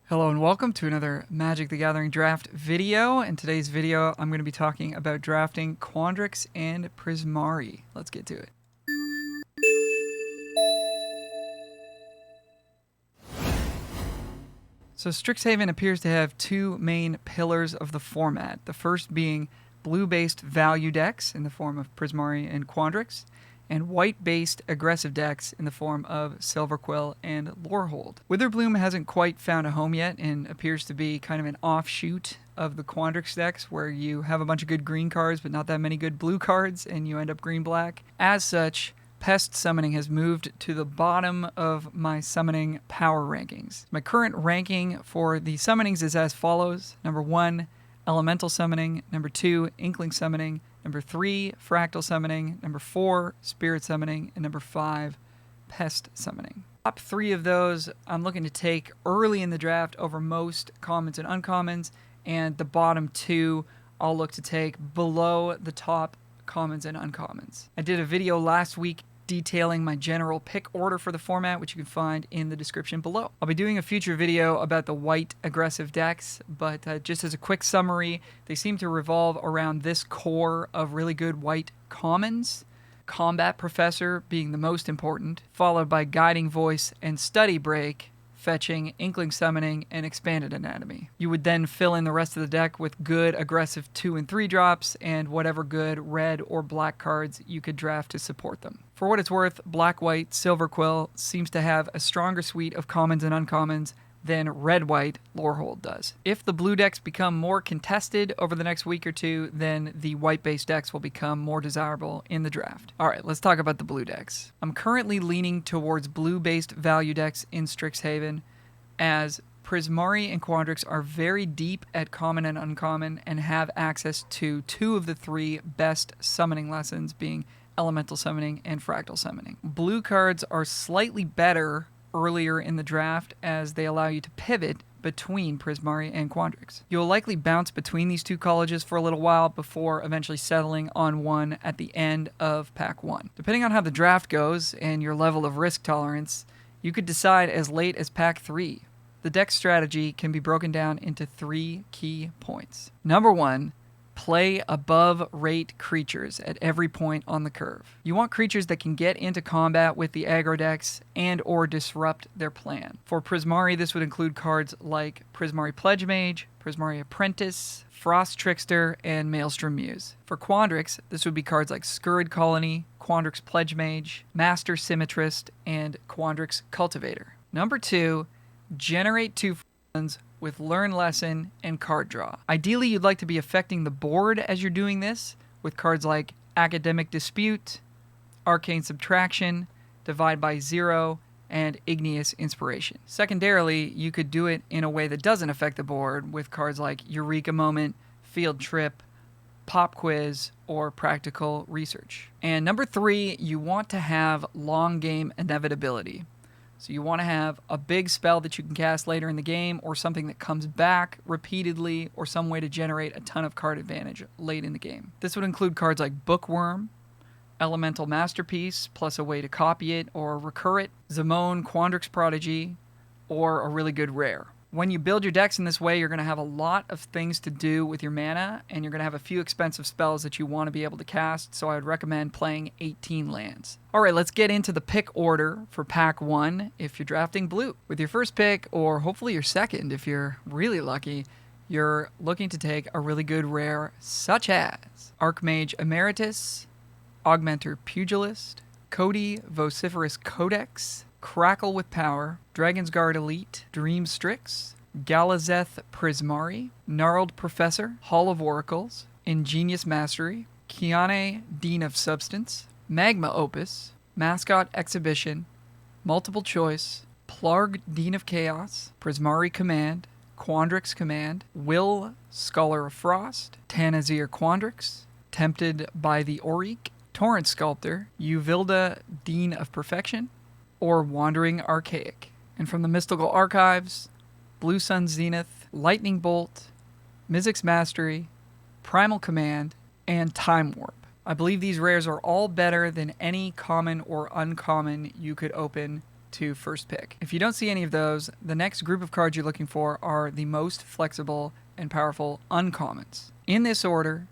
Hello and welcome to another Magic the Gathering Draft video. In today's video, I'm going to be talking about drafting Quandrix and Prismari. Let's get to it. So Strixhaven appears to have two main pillars of the format. The first being blue-based value decks in the form of Prismari and Quandrix, and white-based aggressive decks in the form of Silverquill and Lorehold. Witherbloom hasn't quite found a home yet and appears to be kind of an offshoot of the Quandrix decks where you have a bunch of good green cards but not that many good blue cards and you end up green-black. As such, Pest Summoning has moved to the bottom of my summoning power rankings. My current ranking for the summonings is as follows. Number 1, Elemental Summoning. Number 2, Inkling Summoning. Number 3, Fractal Summoning. Number 4, Spirit Summoning. And number 5, Pest Summoning. Top 3 of those I'm looking to take early in the draft over most commons and uncommons, and the bottom 2 I'll look to take below the top commons and uncommons. I did a video last week detailing my general pick order for the format, which you can find in the description below. I'll be doing a future video about the white aggressive decks, but just as a quick summary, they seem to revolve around this core of really good white commons, Combat Professor being the most important, followed by Guiding Voice and Study Break, fetching, Inkling Summoning, and Expanded Anatomy. You would then fill in the rest of the deck with good aggressive 2 and 3 drops and whatever good red or black cards you could draft to support them. For what it's worth, Black-White Silverquill seems to have a stronger suite of commons and uncommons than Red-White Lorehold does. If the blue decks become more contested over the next week or two, then the white-based decks will become more desirable in the draft. Alright, let's talk about the blue decks. I'm currently leaning towards blue-based value decks in Strixhaven, as Prismari and Quandrix are very deep at common and uncommon and have access to 2 of the 3 best summoning lessons, being Elemental Summoning and Fractal Summoning. Blue cards are slightly better earlier in the draft as they allow you to pivot between Prismari and Quandrix. You'll likely bounce between these 2 colleges for a little while before eventually settling on one at the end of Pack 1. Depending on how the draft goes and your level of risk tolerance, you could decide as late as Pack 3. The deck strategy can be broken down into 3 key points. Number 1, play above rate creatures at every point on the curve. You want creatures that can get into combat with the aggro decks and or disrupt their plan. For Prismari, this would include cards like Prismari Pledge Mage, Prismari Apprentice, Frost Trickster, and Maelstrom Muse. For Quandrix, this would be cards like Scurrid Colony, Quandrix Pledge Mage, Master Symmetrist, and Quandrix Cultivator. Number 2, generate 2 funds with Learn Lesson and Card Draw. Ideally, you'd like to be affecting the board as you're doing this with cards like Academic Dispute, Arcane Subtraction, Divide by Zero, and Igneous Inspiration. Secondarily, you could do it in a way that doesn't affect the board with cards like Eureka Moment, Field Trip, Pop Quiz, or Practical Research. And number 3, you want to have long game inevitability. So you want to have a big spell that you can cast later in the game, or something that comes back repeatedly, or some way to generate a ton of card advantage late in the game. This would include cards like Bookworm, Elemental Masterpiece, plus a way to copy it or recur it, Zimone Quandrix Prodigy, or a really good rare. When you build your decks in this way, you're going to have a lot of things to do with your mana, and you're going to have a few expensive spells that you want to be able to cast, so I would recommend playing 18 lands. Alright, let's get into the pick order for Pack 1 if you're drafting blue. With your first pick, or hopefully your second if you're really lucky, you're looking to take a really good rare such as Archmage Emeritus, Augmenter Pugilist, Cody Vociferous Codex, Crackle with Power, Dragon's Guard Elite, Dream Strix, Galazeth Prismari, Gnarled Professor, Hall of Oracles, Ingenious Mastery, Kiane Dean of Substance, Magma Opus, Mascot Exhibition, Multiple Choice, Plarg Dean of Chaos, Prismari Command, Quandrix Command, Will Scholar of Frost, Tanazir Quandrix, Tempted by the Auric, Torrent Sculptor, Uvilda Dean of Perfection, or Wandering Archaic. And from the Mystical Archives, Blue Sun Zenith, Lightning Bolt, Mizzix Mastery, Primal Command, and Time Warp. I believe these rares are all better than any common or uncommon you could open to first pick. If you don't see any of those, the next group of cards you're looking for are the most flexible and powerful uncommons. In this order: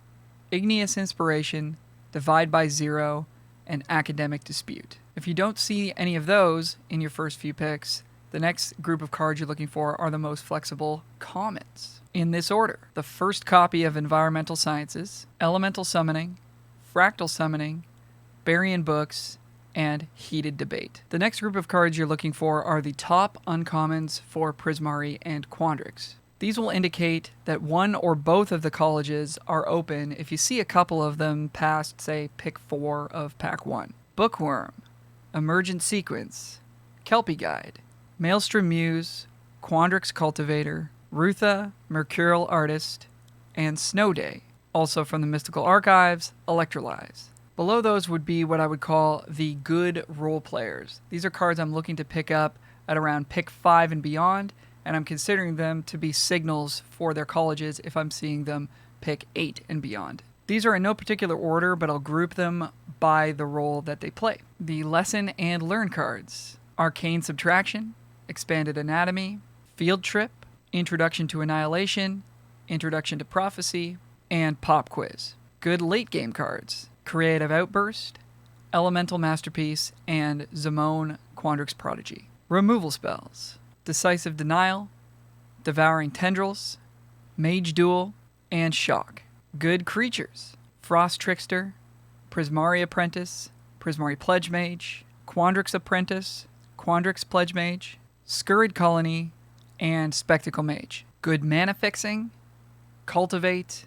Igneous Inspiration, Divide by Zero, and Academic Dispute. If you don't see any of those in your first few picks, the next group of cards you're looking for are the most flexible commons. In this order: the first copy of Environmental Sciences, Elemental Summoning, Fractal Summoning, Burying Books, and Heated Debate. The next group of cards you're looking for are the top uncommons for Prismari and Quandrix. These will indicate that one or both of the colleges are open if you see a couple of them past, say, pick 4 of pack 1. Bookworm, Emergent Sequence, Kelpie Guide, Maelstrom Muse, Quandrix Cultivator, Rutha, Mercurial Artist, and Snow Day, also from the Mystical Archives, Electrolyze. Below those would be what I would call the good role players. These are cards I'm looking to pick up at around pick 5 and beyond, and I'm considering them to be signals for their colleges if I'm seeing them pick 8 and beyond. These are in no particular order, but I'll group them by the role that they play. The Lesson and Learn cards: Arcane Subtraction, Expanded Anatomy, Field Trip, Introduction to Annihilation, Introduction to Prophecy, and Pop Quiz. Good late game cards: Creative Outburst, Elemental Masterpiece, and Zimone Quandrix Prodigy. Removal spells: Decisive Denial, Devouring Tendrils, Mage Duel, and Shock. Good creatures: Frost Trickster, Prismari Apprentice, Prismari Pledge Mage, Quandrix Apprentice, Quandrix Pledge Mage, Scurried Colony, and Spectacle Mage. Good mana fixing: Cultivate,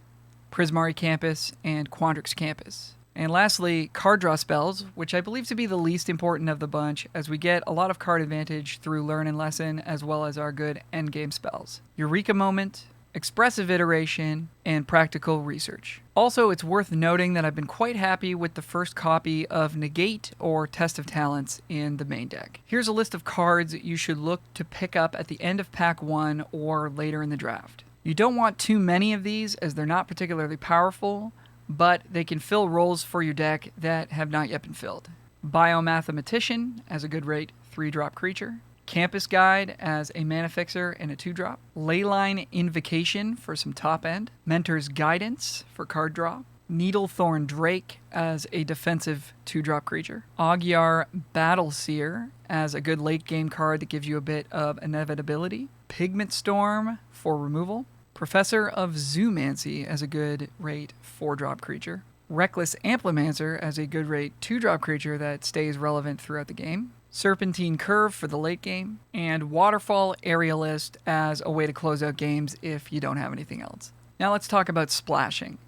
Prismari Campus, and Quandrix Campus. And lastly, card draw spells, which I believe to be the least important of the bunch, as we get a lot of card advantage through Learn and Lesson, as well as our good endgame spells. Eureka Moment, Expressive Iteration, and Practical Research. Also, it's worth noting that I've been quite happy with the first copy of Negate or Test of Talents in the main deck. Here's a list of cards you should look to pick up at the end of pack 1 or later in the draft. You don't want too many of these, as they're not particularly powerful, but they can fill roles for your deck that have not yet been filled. Biomathematician as a good rate 3-drop creature. Campus Guide as a mana fixer and a 2-drop. Leyline Invocation for some top end. Mentor's Guidance for card draw. Needlethorn Drake as a defensive 2-drop creature. Magyar Battleseer as a good late game card that gives you a bit of inevitability. Pigment Storm for removal. Professor of Zoomancy as a good rate 4-drop creature. Reckless Amplimancer as a good rate 2-drop creature that stays relevant throughout the game. Serpentine Curve for the late game. And Waterfall Aerialist as a way to close out games if you don't have anything else. Now let's talk about splashing.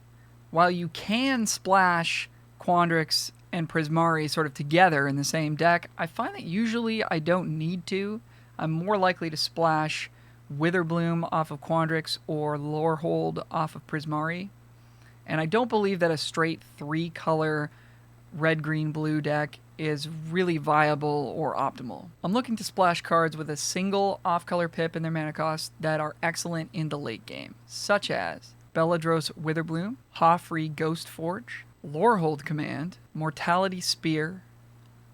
While you can splash Quandrix and Prismari sort of together in the same deck, I find that usually I don't need to. I'm more likely to splash Witherbloom off of Quandrix or Lorehold off of Prismari. And I don't believe that a straight 3-color red, green, blue deck is really viable or optimal. I'm looking to splash cards with a single off-color pip in their mana cost that are excellent in the late game, such as Belladros Witherbloom, Hoffrey Ghostforge, Lorehold Command, Mortality Spear,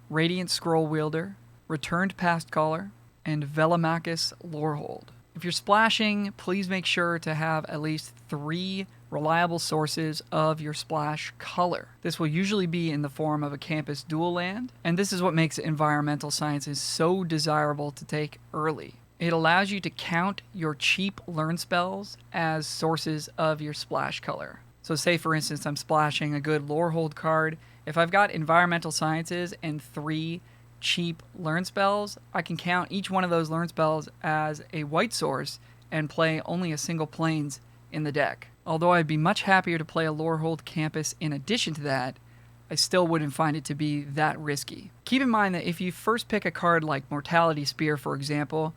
Radiant Scroll Wielder, Returned Past Caller, and Velamachus Lorehold. If you're splashing, please make sure to have at least 3 reliable sources of your splash color. This will usually be in the form of a campus dual land, and this is what makes Environmental Sciences so desirable to take early. It allows you to count your cheap learn spells as sources of your splash color. So say for instance I'm splashing a good Lorehold card. If I've got Environmental Sciences and 3 cheap learn spells, I can count each one of those learn spells as a white source and play only a single plains in the deck. Although I'd be much happier to play a Lorehold Campus in addition to that, I still wouldn't find it to be that risky. Keep in mind that if you first pick a card like Mortality Spear, for example,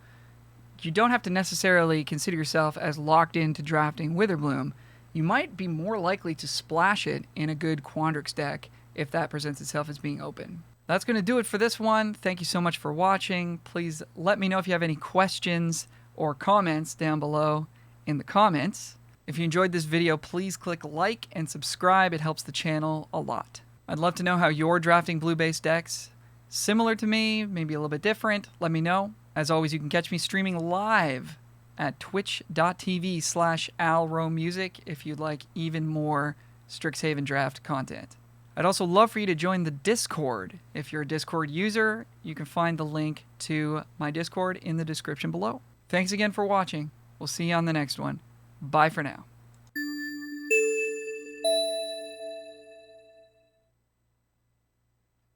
you don't have to necessarily consider yourself as locked into drafting Witherbloom. You might be more likely to splash it in a good Quandrix deck if that presents itself as being open. That's going to do it for this one. Thank you so much for watching. Please let me know if you have any questions or comments down below in the comments. If you enjoyed this video, please click like and subscribe. It helps the channel a lot. I'd love to know how you're drafting blue-based decks, similar to me, maybe a little bit different, let me know. As always, you can catch me streaming live at twitch.tv/alromusic if you'd like even more Strixhaven Draft content. I'd also love for you to join the Discord. If you're a Discord user, you can find the link to my Discord in the description below. Thanks again for watching. We'll see you on the next one. Bye for now.